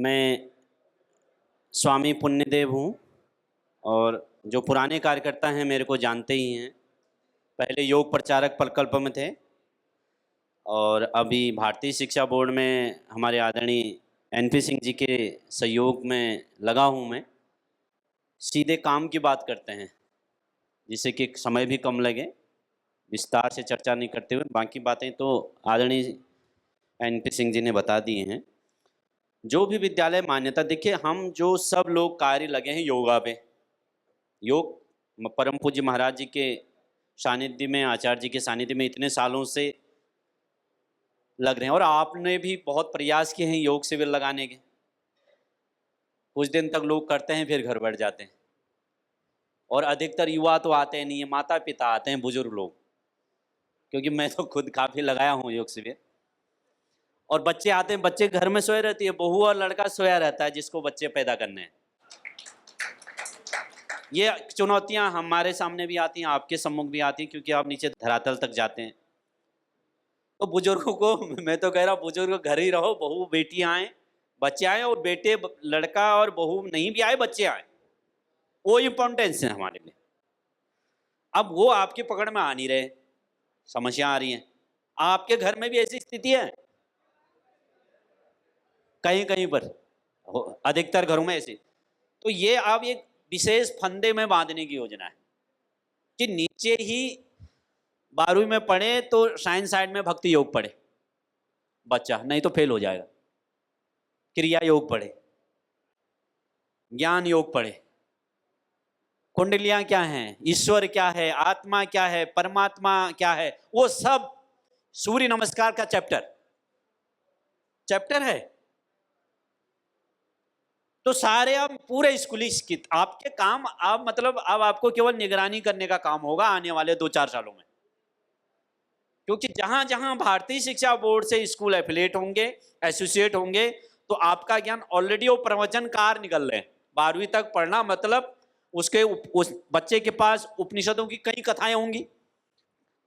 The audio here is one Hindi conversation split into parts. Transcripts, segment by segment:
मैं स्वामी पुण्यदेव हूँ और जो पुराने कार्यकर्ता हैं मेरे को जानते ही हैं। पहले योग प्रचारक प्रकल्प में थे और अभी भारतीय शिक्षा बोर्ड में हमारे आदरणीय एनपी सिंह जी के सहयोग में लगा हूँ। मैं सीधे काम की बात करते हैं जिससे कि समय भी कम लगे, विस्तार से चर्चा नहीं करते हुए बाकी बातें तो आदरणीय एनपी सिंह जी ने बता दी हैं। जो भी विद्यालय मान्यता, देखिए हम जो सब लोग कार्य लगे हैं योगा पे, योग परम पूज्य महाराज जी के सानिध्य में, आचार्य जी के सानिध्य में इतने सालों से लग रहे हैं और आपने भी बहुत प्रयास किए हैं योग शिविर लगाने के। कुछ दिन तक लोग करते हैं फिर घर बैठ जाते हैं और अधिकतर युवा तो आते नहीं है, माता पिता आते हैं, बुजुर्ग लोग, क्योंकि मैं तो खुद काफ़ी लगाया हूँ योग शिविर। और बच्चे आते हैं, बच्चे घर में सोए रहती है, बहू और लड़का सोया रहता है जिसको बच्चे पैदा करने हैं। ये चुनौतियां हमारे सामने भी आती हैं, आपके सम्मुख भी आती हैं, क्योंकि आप नीचे धरातल तक जाते हैं। तो बुजुर्गों को मैं तो कह रहा हूँ, बुजुर्ग घर ही रहो, बहू बेटी आए, बच्चे आए, और बेटे लड़का और बहू नहीं भी आए, बच्चे आए, वो इम्पोर्टेंस है हमारे लिए। अब वो आपकी पकड़ में आ नहीं रहे, समस्या आ रही है। आपके घर में भी ऐसी स्थिति है, कहीं कहीं पर, अधिकतर घरों में ऐसी। तो ये आप एक विशेष फंदे में बांधने की योजना है कि नीचे ही 12वीं में पढ़े तो साइंस साइड में भक्ति योग पढ़े बच्चा, नहीं तो फेल हो जाएगा। क्रिया योग पढ़े, ज्ञान योग पढ़े, कुंडलियां क्या हैं, ईश्वर क्या है, आत्मा क्या है, परमात्मा क्या है, वो सब सूर्य नमस्कार का चैप्टर है। तो सारे अब पूरे स्कूली आपके काम, आप मतलब अब आपको केवल निगरानी करने का काम होगा आने वाले 2-4 सालों में, क्योंकि जहां जहां भारतीय शिक्षा बोर्ड से स्कूल एफिलिएट होंगे, एसोसिएट होंगे, तो आपका ज्ञान ऑलरेडी वो प्रवचनकार निकल रहे हैं। 12वीं तक पढ़ना मतलब उस बच्चे के पास उपनिषदों की कई कथाएं होंगी,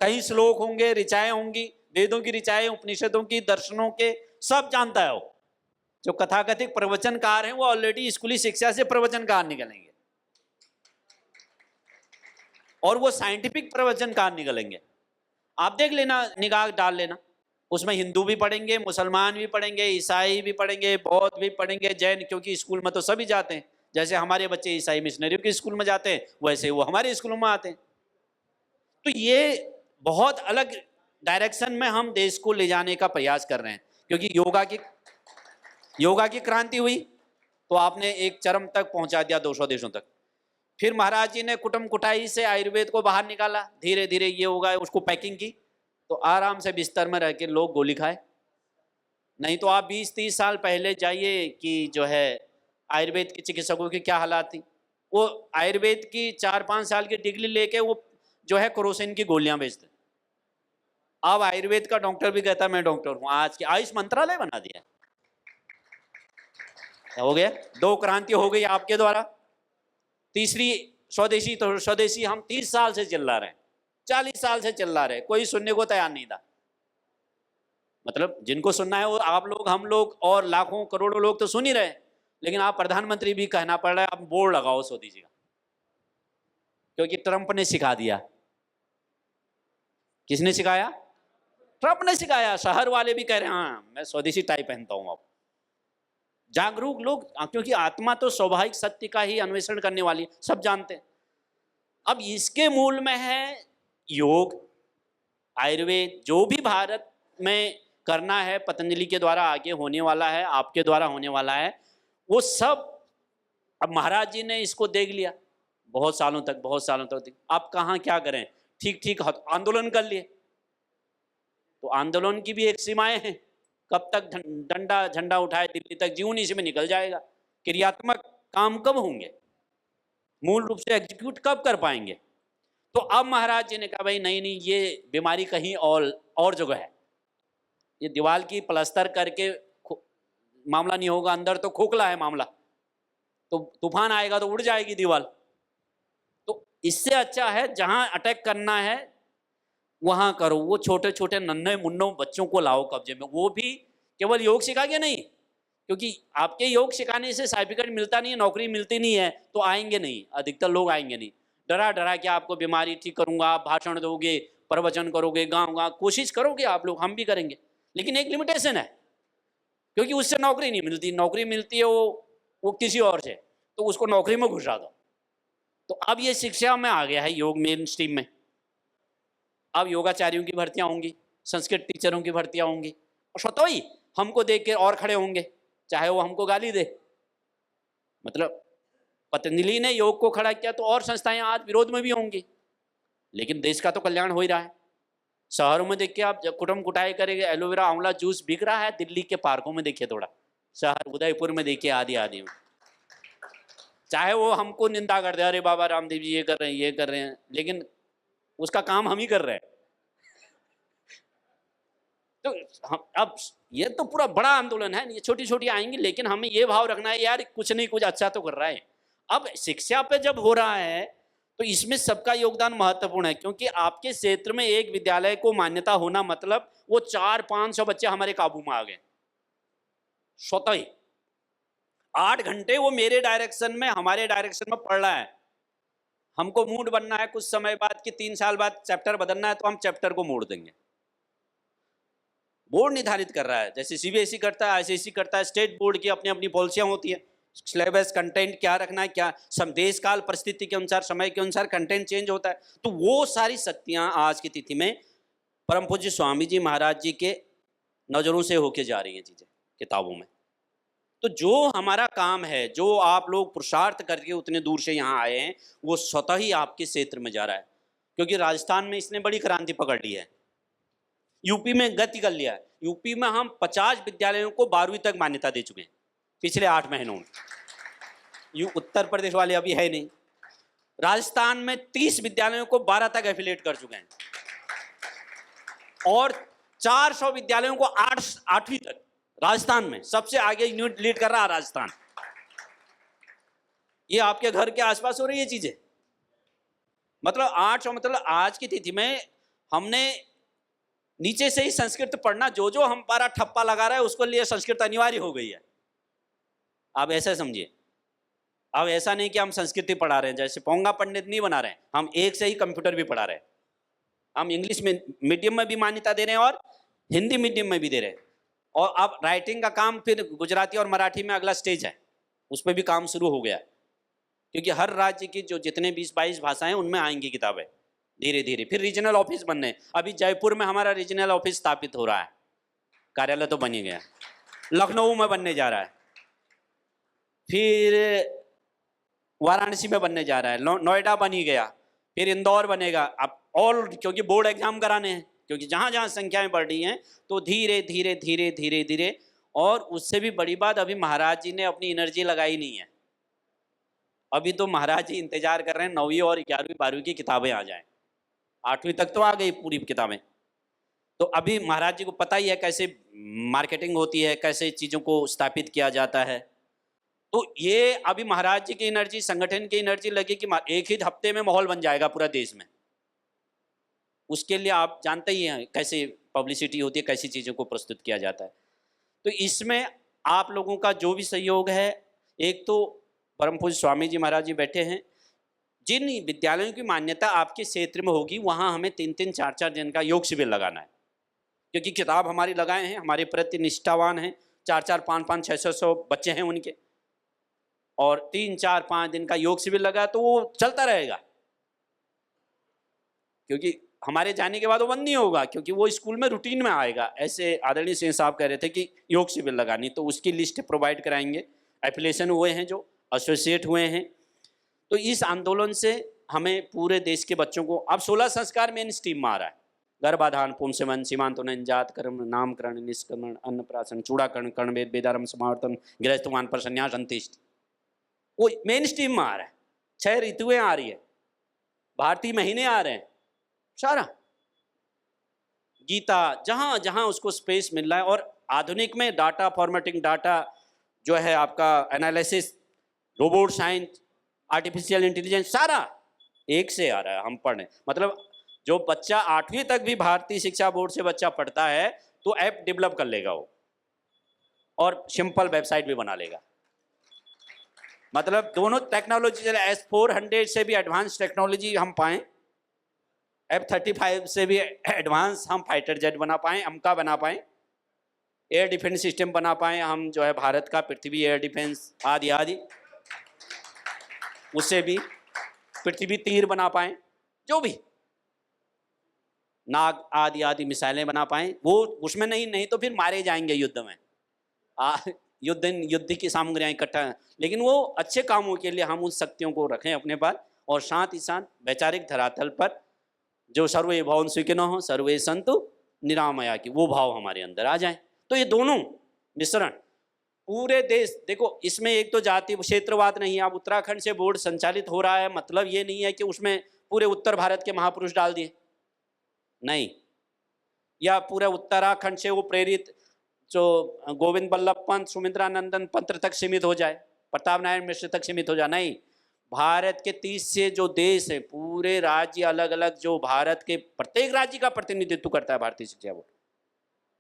कई श्लोक होंगे, ऋचाएं होंगी, वेदों की ऋचाएं, उपनिषदों की, दर्शनों के, सब जानता है वो। जो कथाकथित प्रवचनकार हैं वो ऑलरेडी स्कूली शिक्षा से प्रवचनकार निकलेंगे और वो साइंटिफिक प्रवचनकार निकलेंगे। आप देख लेना, निगाह डाल लेना, उसमें हिंदू भी पढ़ेंगे, मुसलमान भी पढ़ेंगे, ईसाई भी पढ़ेंगे, बौद्ध भी पढ़ेंगे, जैन, क्योंकि स्कूल में तो सभी जाते हैं। जैसे हमारे बच्चे ईसाई मिशनरियों के स्कूल में जाते हैं वैसे वो हमारे स्कूलों में आते हैं। तो ये बहुत अलग डायरेक्शन में हम देश को ले जाने का प्रयास कर रहे हैं, क्योंकि योगा की क्रांति हुई तो आपने एक चरम तक पहुंचा दिया 200 देशों तक। फिर महाराज जी ने कुटुम कुटाई से आयुर्वेद को बाहर निकाला, धीरे धीरे ये होगा, उसको पैकिंग की, तो आराम से बिस्तर में रह के लोग गोली खाए। नहीं तो आप 20-30 साल पहले जाइए कि जो है आयुर्वेद के चिकित्सकों की क्या हालात थी। वो आयुर्वेद की 4-5 साल की डिग्री लेके वो जो है क्रोसिन की गोलियां बेचते। अब आयुर्वेद का डॉक्टर भी कहता है मैं डॉक्टर हूं। आज की आयुष मंत्रालय बना दिया, हो गया, 2 क्रांति हो गई आपके द्वारा। तीसरी स्वदेशी, तो स्वदेशी हम 30 साल से चिल्ला रहे हैं, 40 साल से चिल्ला रहे, कोई सुनने को तैयार नहीं था। मतलब जिनको सुनना है वो आप लोग, हम लोग और लाखों करोड़ों लोग तो सुन ही रहे, लेकिन आप प्रधानमंत्री भी कहना पड़ रहा है आप बोर्ड लगाओ स्वदेशी का, क्योंकि ट्रंप ने सिखा दिया। किसने सिखाया? ट्रंप ने सिखाया। शहर वाले भी कह रहे हैं हाँ मैं स्वदेशी टाई पहनता हूं। अब जागरूक लोग, क्योंकि आत्मा तो स्वाभाविक सत्य का ही अन्वेषण करने वाली, सब जानते हैं। अब इसके मूल में है योग, आयुर्वेद, जो भी भारत में करना है, पतंजलि के द्वारा आगे होने वाला है, आपके द्वारा होने वाला है, वो सब अब महाराज जी ने इसको देख लिया बहुत सालों तक। आप कहाँ क्या करें, ठीक आंदोलन कर लिए, तो आंदोलन की भी एक सीमाएं हैं। कब तक डंडा झंडा उठाए दिल्ली तक, जीवन इसी में निकल जाएगा। क्रियात्मक काम कब होंगे, मूल रूप से एग्जीक्यूट कब कर पाएंगे? तो अब महाराज जी ने कहा भाई नहीं, ये बीमारी कहीं और जगह है। ये दीवार की प्लास्टर करके मामला नहीं होगा, अंदर तो खोखला है मामला, तो तूफान आएगा तो उड़ जाएगी दीवार। तो इससे अच्छा है जहां अटैक करना है वहां करो। वो छोटे छोटे नन्हे मुन्नों बच्चों को लाओ कब्जे में, वो भी केवल योग सिखा के नहीं, क्योंकि आपके योग सिखाने से सर्टिफिकेट मिलता नहीं है, नौकरी मिलती नहीं है, तो आएंगे नहीं, अधिकतर लोग आएंगे नहीं। डरा डरा के आपको बीमारी ठीक करूंगा, आप भाषण दोगे, प्रवचन करोगे, गाँव गाँव कोशिश करोगे आप लोग, हम भी करेंगे, लेकिन एक लिमिटेशन है, क्योंकि उससे नौकरी नहीं मिलती। नौकरी मिलती है वो किसी और से, तो उसको नौकरी में घुसा दो। तो अब ये शिक्षा में आ गया है योग मेन स्ट्रीम में। अब योगाचार्यों की भर्तियां होंगी, संस्कृत टीचरों की भर्तियां होंगी, और स्वतः ही हमको देख के और खड़े होंगे, चाहे वो हमको गाली दे। मतलब पतंजलि ने योग को खड़ा किया तो और संस्थाएं आज विरोध में भी होंगी, लेकिन देश का तो कल्याण हो ही रहा है। शहरों में देखिए आप, जब कुटुम कुटाई करेंगे, एलोवेरा आंवला जूस बिक रहा है। दिल्ली के पार्कों में देखिए, थोड़ा शहर उदयपुर में देखिए, आदि आदि में, चाहे वो हमको निंदा कर दे, अरे बाबा रामदेव जी ये कर रहे हैं, ये कर रहे हैं, लेकिन उसका काम हम ही कर रहे हैं। तो हम अब ये तो पूरा बड़ा आंदोलन है, ये छोटी छोटी आएंगी, लेकिन हमें ये भाव रखना है यार कुछ नहीं कुछ अच्छा तो कर रहा है। अब शिक्षा पे जब हो रहा है तो इसमें सबका योगदान महत्वपूर्ण है, क्योंकि आपके क्षेत्र में एक विद्यालय को मान्यता होना मतलब वो 400-500 बच्चे हमारे काबू में आ गए स्वतः ही। 8 घंटे वो मेरे डायरेक्शन में, हमारे डायरेक्शन में पढ़ रहा है। हमको मूड बनना है कुछ समय बाद कि 3 साल बाद चैप्टर बदलना है, तो हम चैप्टर को मोड़ देंगे। बोर्ड निर्धारित कर रहा है, जैसे सीबीएसई करता है, आईसीएसई करता है, स्टेट बोर्ड की अपनी अपनी पॉलिसियां होती है, सिलेबस कंटेंट क्या रखना है, क्या देश काल परिस्थिति के अनुसार, समय के अनुसार कंटेंट चेंज होता है। तो वो सारी शक्तियां आज की तिथि में परम पूज्य स्वामी जी महाराज जी के नजरों से होके जा रही हैं चीजें किताबों में। तो जो हमारा काम है, जो आप लोग पुरुषार्थ करके उतने दूर से यहाँ आए हैं, वो स्वतः ही आपके क्षेत्र में जा रहा है। क्योंकि राजस्थान में इसने बड़ी क्रांति पकड़ ली है, यूपी में गति कर लिया है। यूपी में हम 50 विद्यालयों को 12वीं तक मान्यता दे चुके हैं पिछले 8 महीनों में। उत्तर प्रदेश वाले अभी है नहीं। राजस्थान में 30 विद्यालयों को 12 तक एफिलिएट कर चुके हैं, और 400 विद्यालयों को 8वीं तक। राजस्थान में सबसे आगे यूनिट लीड कर रहा है राजस्थान। ये आपके घर के आसपास हो रही है चीजें। मतलब 800, मतलब आज की तिथि में हमने नीचे से ही संस्कृत पढ़ना, जो जो हमारा ठप्पा लगा रहा है उसको लिए संस्कृत अनिवार्य हो गई है। आप ऐसा समझिए, अब ऐसा नहीं कि हम संस्कृति पढ़ा रहे हैं, जैसे पोंगा पंडित नहीं बना रहे हैं, हम एक से ही कंप्यूटर भी पढ़ा रहे हैं। हम इंग्लिश में मीडियम में भी मान्यता दे रहे हैं और हिंदी मीडियम में भी दे रहे हैं। और अब राइटिंग का काम फिर गुजराती और मराठी में अगला स्टेज है, उस पर भी काम शुरू हो गया, क्योंकि हर राज्य की जो जितने 20-22 भाषाएं उनमें आएंगी किताबें धीरे धीरे। फिर रीजनल ऑफिस बनने, अभी जयपुर में हमारा रीजनल ऑफिस स्थापित हो रहा है, कार्यालय तो बन ही गया। लखनऊ में बनने जा रहा है, फिर वाराणसी में बनने जा रहा है, नोएडा बन ही गया, फिर इंदौर बनेगा। अब और क्योंकि बोर्ड एग्जाम कराने हैं, क्योंकि जहाँ जहाँ संख्याएं बढ़ रही हैं, तो धीरे धीरे धीरे धीरे धीरे। और उससे भी बड़ी बात, अभी महाराज जी ने अपनी एनर्जी लगाई नहीं है। अभी तो महाराज जी इंतजार कर रहे हैं 9वीं और 11वीं 12वीं की किताबें आ जाएं। 8वीं तक तो आ गई पूरी किताबें। तो अभी महाराज जी को पता ही है कैसे मार्केटिंग होती है, कैसे चीज़ों को स्थापित किया जाता है। तो ये अभी महाराज जी की एनर्जी, संगठन की एनर्जी लगी कि एक ही हफ्ते में माहौल बन जाएगा पूरा देश में। उसके लिए आप जानते ही हैं कैसे पब्लिसिटी होती है, कैसी चीज़ों को प्रस्तुत किया जाता है। तो इसमें आप लोगों का जो भी सहयोग है, एक तो परम पूज्य स्वामी जी महाराज जी बैठे हैं, जिन विद्यालयों की मान्यता आपके क्षेत्र में होगी वहाँ हमें 3-3, 4-4 दिन का योग शिविर लगाना है। क्योंकि किताब हमारी लगाए हैं, हमारे प्रति निष्ठावान हैं, 4-4, 5-5, 600 बच्चे हैं उनके, और 3-4-5 दिन का योग शिविर लगा तो वो चलता रहेगा। क्योंकि हमारे जाने के बाद वो बंद नहीं होगा, क्योंकि वो स्कूल में रूटीन में आएगा। ऐसे आदरणीय सिंह साहब कह रहे थे कि योग शिविर लगानी, तो उसकी लिस्ट प्रोवाइड कराएंगे। एप्लीकेशन हुए हैं, जो एसोसिएट हुए हैं। तो इस आंदोलन से हमें पूरे देश के बच्चों को, अब 16 संस्कार मेन स्ट्रीम में आ रहा है। गर्भाधान, पुंसवन, सीमांतोलन, जात कर्म, नामकरण, निष्कर्मण, अन्नप्राशन, चूड़ाकरण, कर्णवेद, वेदारंभ, समावर्तन, गृहस्थवान पर संन्यास, अंत्येष्टि, वो मेन स्ट्रीम में आ रहा है। 6 ऋतुएं आ रही है, भारतीय महीने आ रहे हैं, सारा गीता, जहां जहां उसको स्पेस मिल रहा है। और आधुनिक में डाटा फॉर्मेटिंग, डाटा जो है आपका analysis, robot science, artificial intelligence, सारा एक से आ रहा है। हम पढ़ रहे, मतलब जो बच्चा 8वीं तक भी भारतीय शिक्षा बोर्ड से बच्चा पढ़ता है तो ऐप डेवलप कर लेगा वो। और सिंपल वेबसाइट भी बना लेगा। मतलब दोनों टेक्नोलॉजी, S-400 से भी एडवांस टेक्नोलॉजी हम पाएं, F-35 से भी एडवांस हम फाइटर जेट बना पाएं, अमका बना पाएं, एयर डिफेंस सिस्टम बना पाएं हम, जो है भारत का पृथ्वी एयर डिफेंस आदि आदि, उससे भी पृथ्वी तीर बना पाएं, जो भी नाग आदि आदि मिसाइलें बना पाएं, वो उसमें नहीं तो फिर मारे जाएंगे युद्ध में। युद्ध की सामग्रियां इकट्ठा, लेकिन वो अच्छे कामों के लिए हम उन शक्तियों को रखें अपने पास, और साथ ही साथ वैचारिक धरातल पर जो सर्वे भवन सुखिनो हो सर्वे संतु निरामया की वो भाव हमारे अंदर आ जाए। तो ये दोनों मिश्रण पूरे देश, देखो इसमें एक तो जाति क्षेत्रवाद नहीं है। अब उत्तराखंड से बोर्ड संचालित हो रहा है, मतलब ये नहीं है कि उसमें पूरे उत्तर भारत के महापुरुष डाल दिए, नहीं, या पूरे उत्तराखंड से वो प्रेरित जो गोविंद बल्लभ पंत, सुमित्रानंदन पंत तक सीमित हो जाए, प्रताप नारायण मिश्र तक सीमित हो जाए, नहीं। भारत के 30 से जो देश है, पूरे राज्य अलग अलग, जो भारत के प्रत्येक राज्य का प्रतिनिधित्व करता है भारतीय शिक्षा बोर्ड,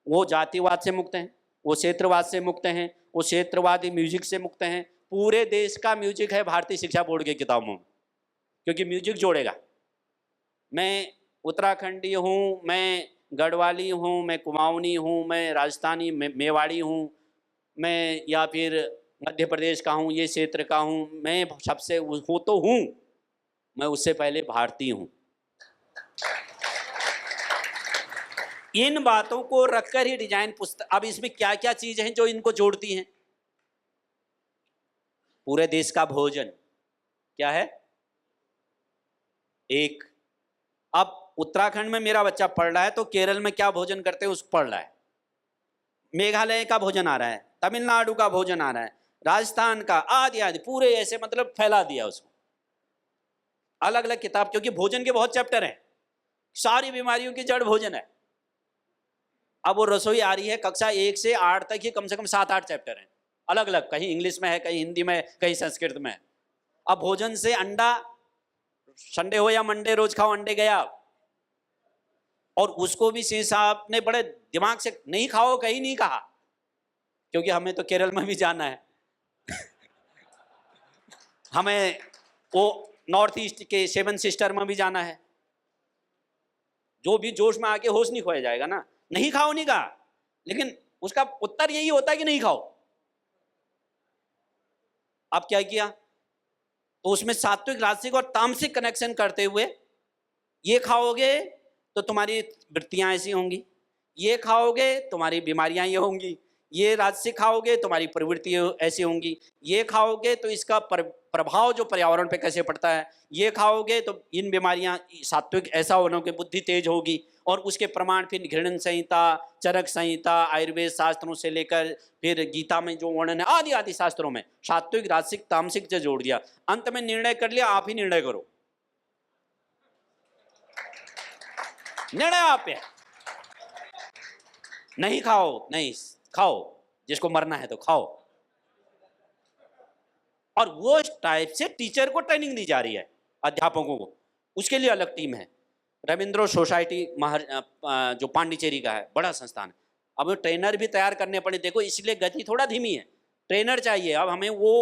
वो जातिवाद से मुक्त हैं, वो क्षेत्रवाद से मुक्त हैं, वो क्षेत्रवादी म्यूजिक से मुक्त हैं। पूरे देश का म्यूजिक है भारतीय शिक्षा बोर्ड की किताबों में, क्योंकि म्यूजिक जोड़ेगा। मैं उत्तराखंडी हूँ, मैं गढ़वाली हूँ, मैं कुमाऊनी हूँ, मैं राजस्थानी मेवाड़ी हूँ, मैं या फिर मध्य प्रदेश का हूँ, ये क्षेत्र का हूँ, मैं सबसे हो तो हूँ, मैं उससे पहले भारतीय हूँ। इन बातों को रखकर ही डिजाइन पुस्तक। अब इसमें क्या क्या चीजें हैं जो इनको जोड़ती हैं? पूरे देश का भोजन क्या है? एक। अब उत्तराखंड में मेरा बच्चा पढ़ रहा है तो केरल में क्या भोजन करते हैं उसको पढ़ रहा है, मेघालय का भोजन आ रहा है, तमिलनाडु का भोजन आ रहा है, राजस्थान का आदि आदि, पूरे ऐसे मतलब फैला दिया उसको अलग अलग किताब, क्योंकि भोजन के बहुत चैप्टर हैं, सारी बीमारियों की जड़ भोजन है। अब वो रसोई आ रही है, कक्षा 1 से 8 तक ही कम से कम 7-8 चैप्टर हैं अलग अलग, कहीं इंग्लिश में है, कहीं हिंदी में, कहीं संस्कृत में। अब भोजन से अंडा, संडे हो या मंडे रोज खाओ, अंडे गया, और उसको भी सिंह साहब ने बड़े दिमाग से नहीं खाओ कहीं नहीं कहा, क्योंकि हमें तो केरल में भी जाना है हमें वो नॉर्थ ईस्ट के 7 सिस्टर में भी जाना है, जो भी जोश में आके होश नहीं खोया जाएगा ना। नहीं खाओ नहीं कहा, लेकिन उसका उत्तर यही होता है कि नहीं खाओ। अब क्या किया, तो उसमें सात्विक राजसिक और तामसिक कनेक्शन करते हुए, ये खाओगे तो तुम्हारी वृत्तियां ऐसी होंगी, ये खाओगे तुम्हारी बीमारियां ये होंगी, ये राजसिक खाओगे तुम्हारी प्रवृत्ति ऐसी होंगी, ये खाओगे तो इसका प्रभाव जो पर्यावरण पे कैसे पड़ता है, ये खाओगे तो इन बीमारियां, सात्विक ऐसा होने की बुद्धि तेज होगी। और उसके प्रमाण फिर घृणन संहिता, चरक संहिता, आयुर्वेद शास्त्रों से लेकर फिर गीता में जो वर्णन है, आदि आदि शास्त्रों में सात्विक राजसिक तामसिक से जोड़ दिया। अंत में निर्णय कर लिया, आप ही निर्णय करो, निर्णय आप है। नहीं खाओ, नहीं खाओ, जिसको मरना है तो खाओ। और वो टाइप से टीचर को ट्रेनिंग दी जा रही है, अध्यापकों को, उसके लिए अलग टीम है। रविंद्र सोसाइटी जो पांडिचेरी का है, बड़ा संस्थान है। अब ट्रेनर भी तैयार करने पड़े, देखो इसलिए गति थोड़ा धीमी है, ट्रेनर चाहिए। अब हमें वो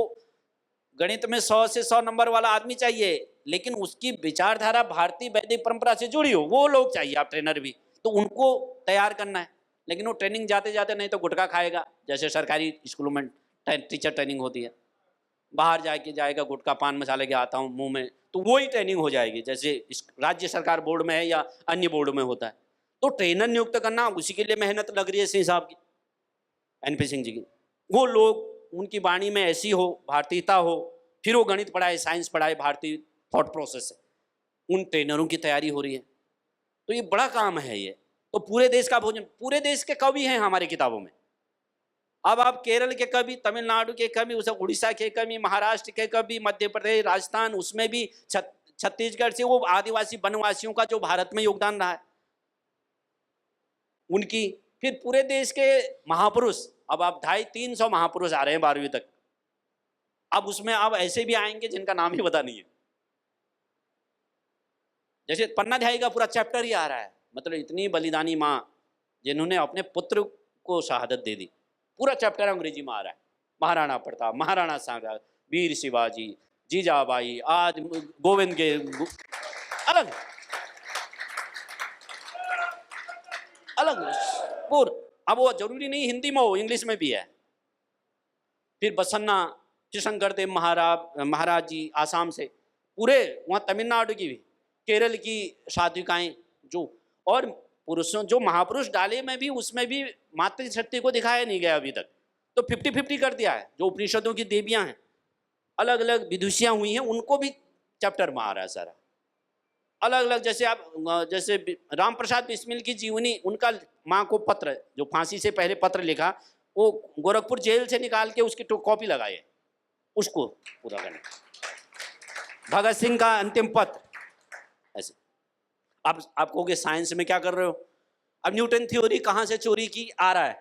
गणित में 100 से 100 नंबर वाला आदमी चाहिए, लेकिन उसकी विचारधारा भारतीय वैदिक परंपरा से जुड़ी हो, वो लोग चाहिए। आप ट्रेनर भी तो उनको तैयार करना है, लेकिन वो ट्रेनिंग जाते जाते नहीं तो गुटखा खाएगा, जैसे सरकारी स्कूलों में टीचर ट्रेनिंग होती है, बाहर जाके जाएगा गुटखा पान मसाले के आता हूँ मुंह में, तो वही ट्रेनिंग हो जाएगी जैसे इस राज्य सरकार बोर्ड में है या अन्य बोर्ड में होता है। तो ट्रेनर नियुक्त करना, उसी के लिए मेहनत लग रही है सिंह साहब की, एनपी सिंह जी की। वो लोग, उनकी वाणी में ऐसी हो, भारतीयता हो, फिर वो गणित पढ़ाए, साइंस पढ़ाए, भारतीय थॉट प्रोसेस है, उन ट्रेनरों की तैयारी हो रही है। तो ये बड़ा काम है ये। तो पूरे देश का भोजन, पूरे देश के कवि हैं हमारी किताबों में। अब आप केरल के कवि, तमिलनाडु के कवि, उसे उड़ीसा के कवि, महाराष्ट्र के कवि, मध्य प्रदेश, राजस्थान, उसमें भी छत्तीसगढ़ से वो आदिवासी वनवासियों का जो भारत में योगदान रहा है उनकी, फिर पूरे देश के महापुरुष। अब आप 250-300 महापुरुष आ रहे हैं 12वीं तक। अब उसमें अब ऐसे भी आएंगे जिनका नाम ही पता नहीं है, जैसे पन्नाध्यायी का पूरा चैप्टर ही आ रहा है। मतलब इतनी बलिदानी माँ जिन्होंने अपने पुत्र को शहादत दे दी, पूरा चैप्टर अंग्रेजी में आ रहा है। महाराणा प्रताप, महाराणा सांगा, वीर शिवाजी, जीजाबाई, आज गोविंद के अलग अलग पूर। अब वो जरूरी नहीं हिंदी में हो, इंग्लिश में भी है। फिर बसन्ना शंकर देव महाराज जी आसाम से, पूरे वहाँ तमिलनाडु की भी, केरल की साधुकाएं जो, और पुरुषों जो महापुरुष डाले में भी, उसमें भी मातृशक्ति को दिखाया नहीं गया अभी तक। तो 50-50 कर दिया है। जो उपनिषदों की देवियां हैं, अलग अलग विदुषियां हुई हैं, उनको भी चैप्टर में आ रहा है सारा अलग अलग। जैसे आप जैसे राम प्रसाद बिस्मिल की जीवनी, उनका माँ को पत्र, जो फांसी से पहले पत्र लिखा, वो गोरखपुर जेल से निकाल के उसकी कॉपी लगाई है, उसको पूरा करने। भगत सिंह का अंतिम पत्र ऐसे। अब आप कहोगे साइंस में क्या कर रहे हो? अब न्यूटन थ्योरी कहाँ से चोरी की आ रहा है?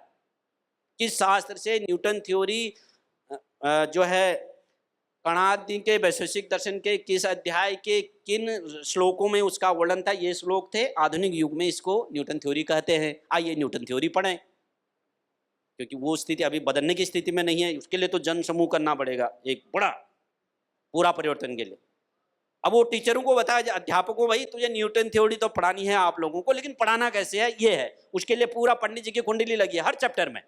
किस शास्त्र से न्यूटन थ्योरी जो है कणादि के वैशेषिक दर्शन के किस अध्याय के किन श्लोकों में उसका वर्णन था? ये श्लोक थे। आधुनिक युग में इसको न्यूटन थ्योरी कहते हैं। आइए न्यूटन थ्योरी पढ़ें, क्योंकि वो स्थिति अभी बदलने की स्थिति में नहीं है। उसके लिए तो जन समूह करना पड़ेगा, एक बड़ा पूरा परिवर्तन के लिए। अब वो टीचरों को बताया, अध्यापकों को, भाई तुझे न्यूटन थ्योरी तो पढ़ानी है आप लोगों को, लेकिन पढ़ाना कैसे है ये है। उसके लिए पूरा पंडित जी की कुंडली लगी है हर चैप्टर में।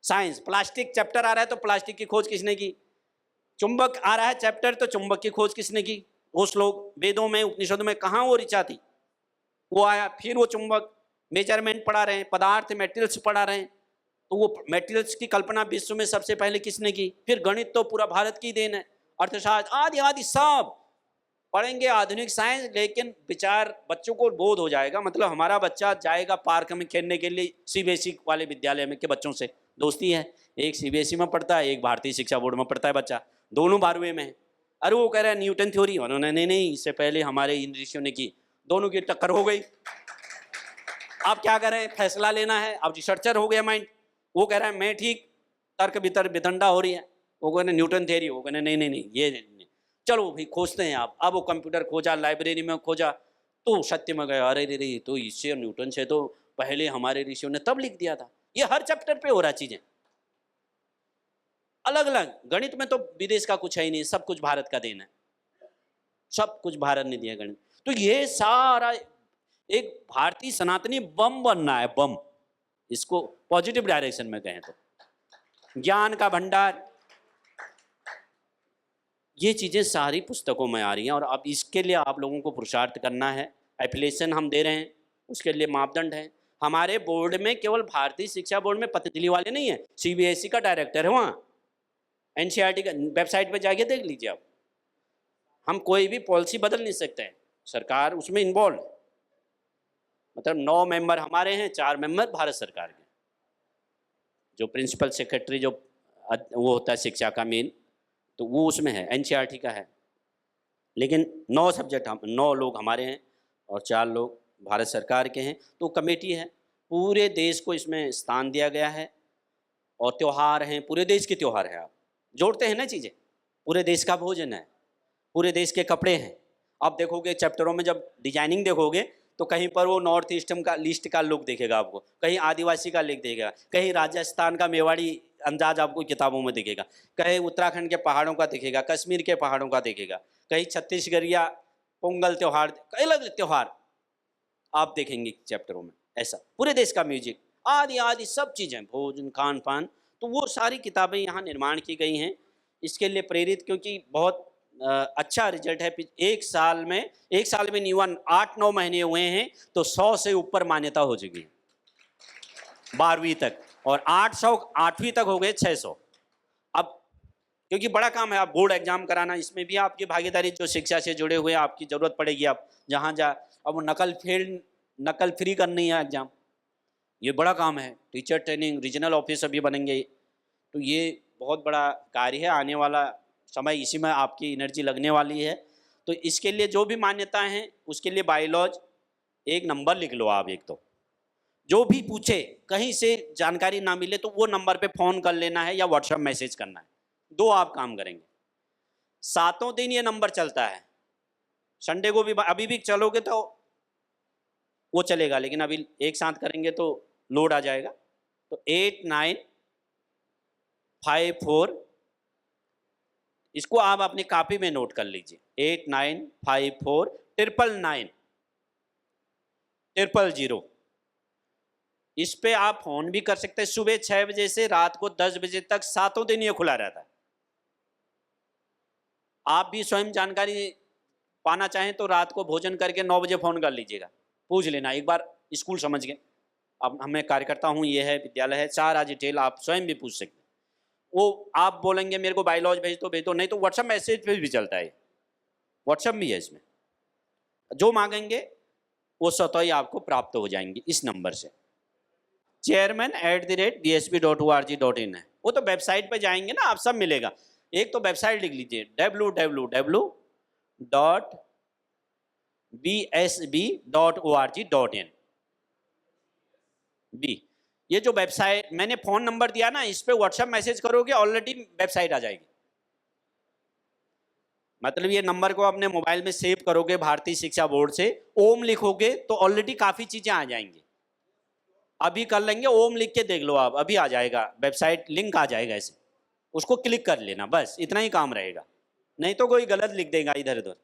साइंस, प्लास्टिक चैप्टर आ रहा है तो प्लास्टिक की खोज किसने की? चुंबक आ रहा है चैप्टर तो चुंबक की खोज किसने की? वो श्लोक वेदों में उपनिषदों में कहाँ वो ऋचा थी, वो आया। फिर वो चुंबक मेजरमेंट पढ़ा रहे हैं, पदार्थ मेटेरियल्स पढ़ा रहे हैं, तो वो मेटेरियल्स की कल्पना विश्व में सबसे पहले किसने की? फिर गणित तो पूरा भारत की देन है, अर्थशास्त्र आदि आदि सब पढ़ेंगे, आधुनिक साइंस। लेकिन विचार बच्चों को बोध हो जाएगा। मतलब हमारा बच्चा जाएगा पार्क में खेलने के लिए, सीबीएसई वाले विद्यालय में के बच्चों से दोस्ती है। एक सीबीएसई में पढ़ता है, एक भारतीय शिक्षा बोर्ड में पढ़ता है बच्चा, दोनों 12वीं में है। अरे वो कह रहा है न्यूटन थ्योरी, उन्होंने नहीं, इससे पहले हमारे इन ऋषियों ने की। दोनों की टक्कर हो गई। आप क्या करें? फैसला लेना है। अब रिसर्चर हो गया माइंड, वो कह रहा है मैं ठीक, तर्क वितर्क वितंडा हो रही है। वो कहने न्यूटन थ्योरी, वो कहने नहीं ये नहीं। चलो भाई खोजते हैं आप। अब वो कंप्यूटर खोजा, लाइब्रेरी में खोजा, तो सत्य में गया, अरे रे तो इससे न्यूटन से तो पहले हमारे ऋषियों ने तब लिख दिया था। ये हर चैप्टर पे हो रहा चीजें अलग अलग। गणित में तो विदेश का कुछ है ही नहीं, सब कुछ भारत का देन है, सब कुछ भारत ने दिया गणित। तो ये सारा एक भारतीय सनातनी बम बनना है, बम। इसको पॉजिटिव डायरेक्शन में कहें तो ज्ञान का भंडार, ये चीजें सारी पुस्तकों में आ रही हैं। और अब इसके लिए आप लोगों को पुरुषार्थ करना है। एप्लीकेशन हम दे रहे हैं, उसके लिए मापदंड है। हमारे बोर्ड में केवल भारतीय शिक्षा बोर्ड में पतंजलि वाले नहीं है, सीबीएसई का डायरेक्टर है वहाँ, एनसीईआरटी का वेबसाइट पे जाके देख लीजिए आप। हम कोई भी पॉलिसी बदल नहीं सकते हैं, सरकार उसमें इन्वॉल्व है। मतलब 9 मेंबर हमारे हैं, 4 मेंबर भारत सरकार के। जो प्रिंसिपल सेक्रेटरी जो वो होता है शिक्षा का मेन, तो वो उसमें है, एनसीईआरटी का है। लेकिन 9 सब्जेक्ट हम 9 लोग हमारे हैं और 4 लोग भारत सरकार के हैं। तो कमेटी है, पूरे देश को इसमें स्थान दिया गया है। और त्यौहार हैं, पूरे देश के त्यौहार हैं। आप जोड़ते हैं ना चीज़ें, पूरे देश का भोजन है, पूरे देश के कपड़े हैं। आप देखोगे चैप्टरों में जब डिजाइनिंग देखोगे तो कहीं पर वो नॉर्थ ईस्टर्न का लिस्ट का लुक दिखेगा आपको, कहीं आदिवासी का लुक दिखेगा, कहीं राजस्थान का मेवाड़ी अंदाज आपको किताबों में दिखेगा, कहीं उत्तराखंड के पहाड़ों का दिखेगा, कश्मीर के पहाड़ों का दिखेगा, कहीं छत्तीसगढ़िया पोंगल त्यौहार, अलग त्यौहार आप देखेंगे चैप्टरों में। ऐसा पूरे देश का म्यूजिक आदि आदि सब चीज़ें, भोजन खान पान, तो वो सारी किताबें यहाँ निर्माण की गई हैं इसके लिए प्रेरित। क्योंकि बहुत अच्छा रिजल्ट है। एक साल में नहीं हुआ, 8-9 महीने हुए हैं तो 100 से ऊपर मान्यता हो चुकी है 12वीं तक, और 800 8वीं तक हो गए 600। अब क्योंकि बड़ा काम है, आप बोर्ड एग्जाम कराना, इसमें भी आपकी भागीदारी, जो शिक्षा से जुड़े हुए आपकी जरूरत पड़ेगी। आप जहाँ जा, अब नकल फ्री करनी है एग्जाम, ये बड़ा काम है। टीचर ट्रेनिंग, रीजनल ऑफिसर भी बनेंगे, तो ये बहुत बड़ा कार्य है। आने वाला समय इसी में आपकी एनर्जी लगने वाली है। तो इसके लिए जो भी मान्यताएं हैं उसके लिए बायोलॉज एक नंबर लिख लो आप। एक तो जो भी पूछे, कहीं से जानकारी ना मिले तो वो नंबर पे फ़ोन कर लेना है या व्हाट्सएप मैसेज करना है। 2 आप काम करेंगे, 7 दिन ये नंबर चलता है। संडे को भी अभी भी चलोगे तो वो चलेगा, लेकिन अभी एक साथ करेंगे तो लोड आ जाएगा। तो 89 8954, इसको आप अपनी कॉपी में नोट कर लीजिए, 8954 999 000। इस पे आप फोन भी कर सकते हैं। सुबह 6 बजे से रात को 10 बजे तक 7 दिन ये खुला रहता है। आप भी स्वयं जानकारी पाना चाहें तो रात को भोजन करके 9 बजे फोन कर लीजिएगा, पूछ लेना एक बार स्कूल समझ के। अब मैं कार्यकर्ता हूँ, ये है विद्यालय है, सारा डिटेल आप स्वयं भी पूछ सकते हैं। वो आप बोलेंगे मेरे को बायोलॉज भेज दो, नहीं तो व्हाट्सएप मैसेज पे भी चलता है, व्हाट्सएप भी है इसमें। जो मांगेंगे वो स्वतः ही आपको प्राप्त हो जाएंगे इस नंबर से। chairman@dsp.org.in है, वो तो वेबसाइट पे जाएंगे ना, आप सब मिलेगा। एक तो वेबसाइट लिख लीजिए www.bsb.org.in। ये जो वेबसाइट मैंने फोन नंबर दिया ना, इस पे व्हाट्सएप मैसेज करोगे ऑलरेडी वेबसाइट आ जाएगी। मतलब ये नंबर को अपने मोबाइल में सेव करोगे भारतीय शिक्षा बोर्ड से, ओम लिखोगे तो ऑलरेडी काफी चीजें आ जाएंगी। अभी कर लेंगे, ओम लिख के देख लो आप, अभी आ जाएगा वेबसाइट, लिंक आ जाएगा ऐसे, उसको क्लिक कर लेना, बस इतना ही काम रहेगा। नहीं तो कोई गलत लिख देगा इधर उधर।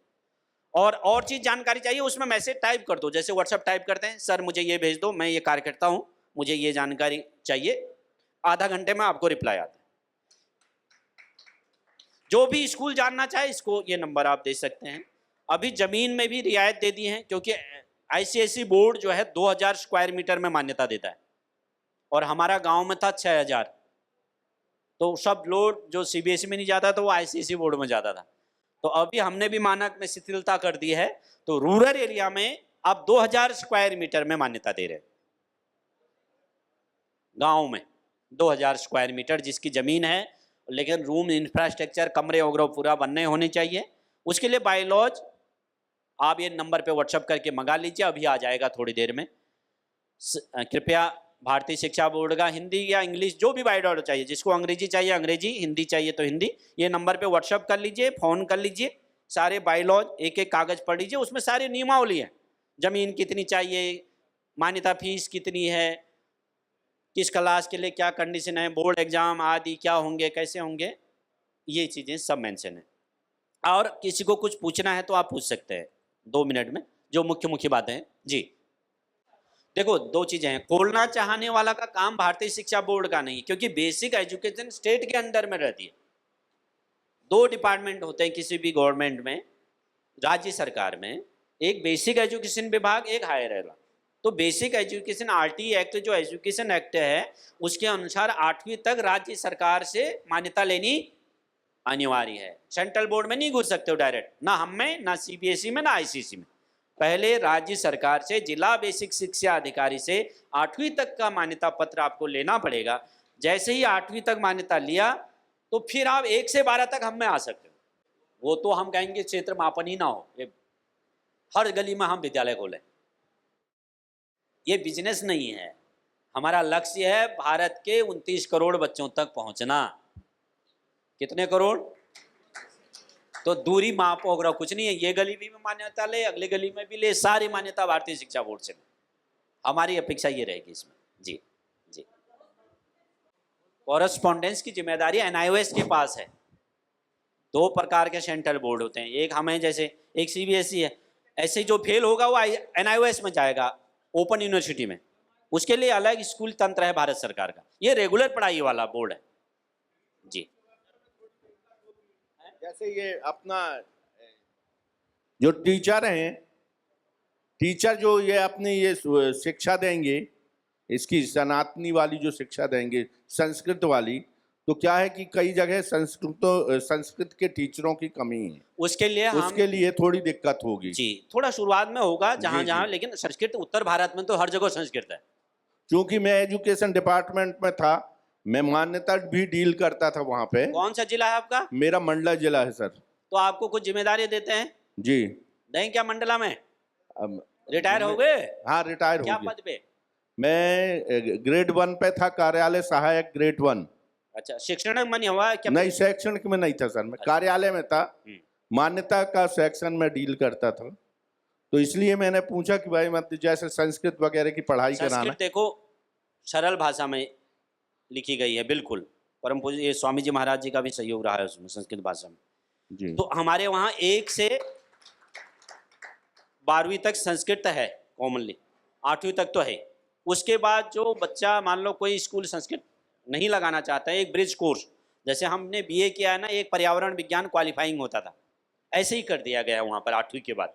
और चीज जानकारी चाहिए उसमें मैसेज टाइप कर दो, जैसे व्हाट्सएप टाइप करते हैं, सर मुझे ये भेज दो, मैं ये कार्यकर्ता हूं, मुझे ये जानकारी चाहिए, आधा घंटे में आपको रिप्लाई आता है। जो भी स्कूल जानना चाहे इसको ये नंबर आप दे सकते हैं। अभी जमीन में भी रियायत दे दी है, क्योंकि आईसीएसई बोर्ड जो है 2000 स्क्वायर मीटर में मान्यता देता है, और हमारा गांव में था 6000। तो सब लोग जो सीबीएसई में नहीं जाता तो वो आईसीएसई बोर्ड में जाता था। तो अभी हमने भी मानक में शिथिलता कर दी है, तो रूरल एरिया में अब 2000 स्क्वायर मीटर में मान्यता दे रहे हैं। गांव में 2000 स्क्वायर मीटर जिसकी जमीन है, लेकिन रूम इंफ्रास्ट्रक्चर कमरे वगैरह पूरा बनने होने चाहिए। उसके लिए बायोलॉज आप ये नंबर पे व्हाट्सएप करके मंगा लीजिए, अभी आ जाएगा थोड़ी देर में। कृपया भारतीय शिक्षा बोर्ड का हिंदी या इंग्लिश जो भी बायोडाटा चाहिए, जिसको अंग्रेजी चाहिए अंग्रेजी, हिंदी चाहिए तो हिंदी, ये नंबर पे व्हाट्सएप कर लीजिए, फ़ोन कर लीजिए। सारे बायोलॉज एक एक कागज़ पढ़ लीजिए, उसमें सारी नियमावली है, ज़मीन कितनी चाहिए, मान्यता फीस कितनी है, किस क्लास के लिए क्या कंडीशन है, बोर्ड एग्जाम आदि क्या होंगे, कैसे होंगे, ये चीज़ें सब मेंशन है। और किसी को कुछ पूछना है तो आप पूछ सकते हैं 2 मिनट में, जो मुख्य मुख्य बातें हैं। जी देखो, 2 चीज़ें हैं, खोलना चाहने वाला का काम भारतीय शिक्षा बोर्ड का नहीं, क्योंकि बेसिक एजुकेशन स्टेट के अंडर में रहती है। 2 डिपार्टमेंट होते हैं किसी भी गवर्नमेंट में, राज्य सरकार में, एक बेसिक एजुकेशन विभाग, एक हायर वाला। तो बेसिक एजुकेशन आरटी एक्ट जो एजुकेशन एक्ट है, उसके अनुसार 8वीं तक राज्य सरकार से मान्यता लेनी अनिवार्य है। सेंट्रल बोर्ड में नहीं घुस सकते हो डायरेक्ट, ना हम में, ना सीबीएसई में, ना आईसीएसई में। पहले राज्य सरकार से, जिला बेसिक शिक्षा अधिकारी से 8वीं तक का मान्यता पत्र आपको लेना पड़ेगा। जैसे ही 8वीं तक मान्यता लिया तो फिर आप 1 से 12 तक हम में आ सकते हो। वो तो हम कहेंगे क्षेत्र मापन ही ना हो, हर गली में हम विद्यालय खोलें। ये बिजनेस नहीं है, हमारा लक्ष्य है भारत के 29 करोड़ बच्चों तक पहुंचना। कितने करोड़? तो दूरी माप वगैरह कुछ नहीं है, ये गली भी में मान्यता ले, अगले गली में भी ले, सारी मान्यता भारतीय शिक्षा बोर्ड से ले। हमारी अपेक्षा ये रहेगी इसमें। जी जी, कॉरेस्पॉन्डेंस की जिम्मेदारी एनआईओएस के पास है। 2 प्रकार के सेंट्रल बोर्ड होते हैं, एक हमें जैसे, एक सीबीएसई है। ऐसे जो फेल होगा वो एनआईओएस में जाएगा, ओपन यूनिवर्सिटी में, उसके लिए अलग स्कूल तंत्र है भारत सरकार का। ये रेगुलर पढ़ाई वाला बोर्ड है। जी, जैसे ये अपना जो टीचर हैं, टीचर जो ये अपनी ये शिक्षा देंगे, इसकी सनातनी वाली जो शिक्षा देंगे, संस्कृत वाली, तो क्या है कि कई जगह संस्कृत के टीचरों की कमी है, उसके लिए थोड़ी दिक्कत होगी। जी, थोड़ा शुरुआत में होगा जहाँ जहाँ, लेकिन संस्कृत उत्तर भारत में तो हर जगह संस्कृत है। क्योंकि मैं एजुकेशन डिपार्टमेंट में था, मैं मान्यता भी डील करता था वहाँ पे। कौन सा जिला है आपका? मेरा मंडला जिला है सर। तो आपको कुछ जिम्मेदारी देते हैं? जी। नहीं क्या मंडला में? अब रिटायर हो गए? हाँ, रिटायर हो गया। क्या पद पे? मैं ग्रेड 1 पे था, कार्यालय सहायक ग्रेड 1। अच्छा, शैक्षणिक में नहीं हुआ क्या? नहीं, शैक्षणिक में नहीं था सर, मैं कार्यालय में था, मान्यता का सेक्शन में डील करता था। तो इसलिए मैंने पूछा कि भाई मत जैसे संस्कृत वगैरह की पढ़ाई कराना। देखो सरल भाषा में लिखी गई है, बिल्कुल परम पूज्य ये स्वामी जी महाराज जी का भी सहयोग रहा है उसमें संस्कृत भाषा में। जी तो हमारे वहाँ 1 से 12वीं तक संस्कृत है कॉमनली, 8वीं तक तो है। उसके बाद जो बच्चा मान लो कोई स्कूल संस्कृत नहीं लगाना चाहता है, एक ब्रिज कोर्स, जैसे हमने बीए किया है ना, एक पर्यावरण विज्ञान क्वालिफाइंग होता था, ऐसे ही कर दिया गया वहाँ पर 8वीं के बाद।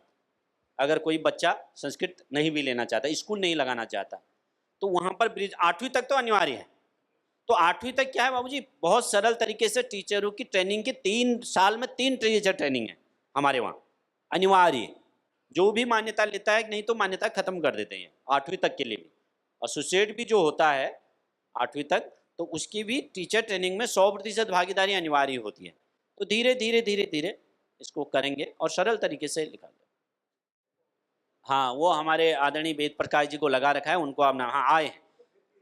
अगर कोई बच्चा संस्कृत नहीं भी लेना चाहता, स्कूल नहीं लगाना चाहता, तो वहाँ पर ब्रिज 8वीं तक तो अनिवार्य है। तो 8वीं तक क्या है बाबूजी, बहुत सरल तरीके से टीचरों की ट्रेनिंग की 3 साल में 3 टीचर ट्रेनिंग है हमारे वहाँ, अनिवार्य। जो भी मान्यता लेता है, नहीं तो मान्यता खत्म कर देते हैं 8वीं तक के लिए भी। एसोसिएट भी जो होता है 8वीं तक, तो उसकी भी टीचर ट्रेनिंग में 100% भागीदारी अनिवार्य होती है। तो धीरे धीरे धीरे धीरे इसको करेंगे और सरल तरीके से लिखा जाए। हाँ, वो हमारे आदरणीय वेद प्रकाश जी को लगा रखा है, उनको आप हाँ आए हैं।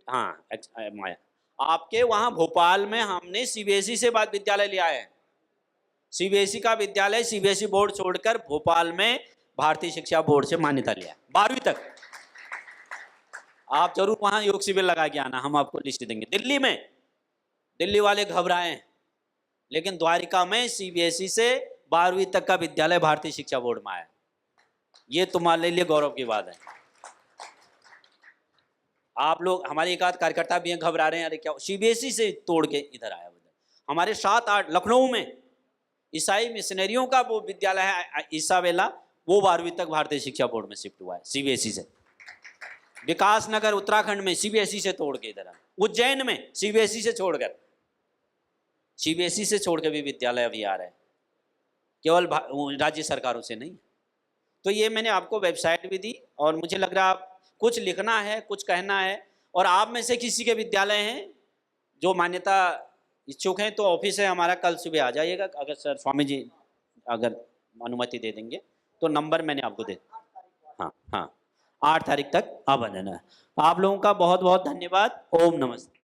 हाँ माया आपके वहाँ भोपाल में हमने सीबीएसई से बाद विद्यालय लिया है। सीबीएसई का विद्यालय, सीबीएसई बोर्ड छोड़कर भोपाल में भारतीय शिक्षा बोर्ड से मान्यता लिया 12वीं तक। आप जरूर वहाँ योग शिविर लगा के आना, हम आपको लिस्ट देंगे। दिल्ली में, दिल्ली वाले घबराए, लेकिन द्वारिका में सीबीएसई से 12वीं तक का विद्यालय भारतीय शिक्षा बोर्ड में आया। ये तुम्हारे लिए गौरव की बात है। आप लोग, हमारे एक आध कार्यकर्ता भी हैं, घबरा रहे हैं, अरे क्या सीबीएसई से तोड़ के इधर आया। हमारे 7-8 लखनऊ में ईसाई मिशनरियों का वो विद्यालय है ईसावेला, वो 12वीं तक भारतीय शिक्षा बोर्ड में शिफ्ट हुआ है सीबीएसई से। विकास नगर उत्तराखंड में सीबीएसई से तोड़ के इधर आया। उज्जैन में सीबीएसई से छोड़कर, सीबीएसई से छोड़ के भी विद्यालय अभी आ रहे हैं, केवल राज्य सरकारों से नहीं। तो ये मैंने आपको वेबसाइट भी दी, और मुझे लग रहा है कुछ लिखना है, कुछ कहना है, और आप में से किसी के विद्यालय हैं जो मान्यता इच्छुक हैं, तो ऑफिस है हमारा, कल सुबह आ जाइएगा। अगर सर स्वामी जी अगर अनुमति दे देंगे तो नंबर मैंने आपको दे, हाँ हाँ 8 तारीख तक आप आ जाना। आप लोगों का बहुत बहुत धन्यवाद। ओम नमस्ते।